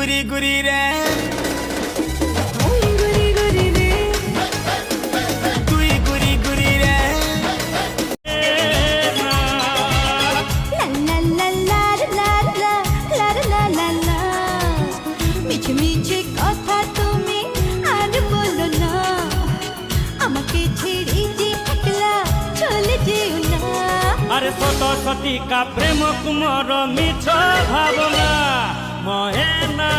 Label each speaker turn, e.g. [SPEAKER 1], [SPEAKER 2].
[SPEAKER 1] গুরি গুরি রে
[SPEAKER 2] গুরি গুরি রে
[SPEAKER 1] তুই গুরি গুরি রে
[SPEAKER 2] লা লা লা লা লা লা লা লা লা মিছে মিছে কথা তুমি আর বলো না আমাকে ছেড়ে যে একলা চলে যেও না
[SPEAKER 3] আরে শত শতিকা প্রেম কুমর মিছ ভাবনা মহে না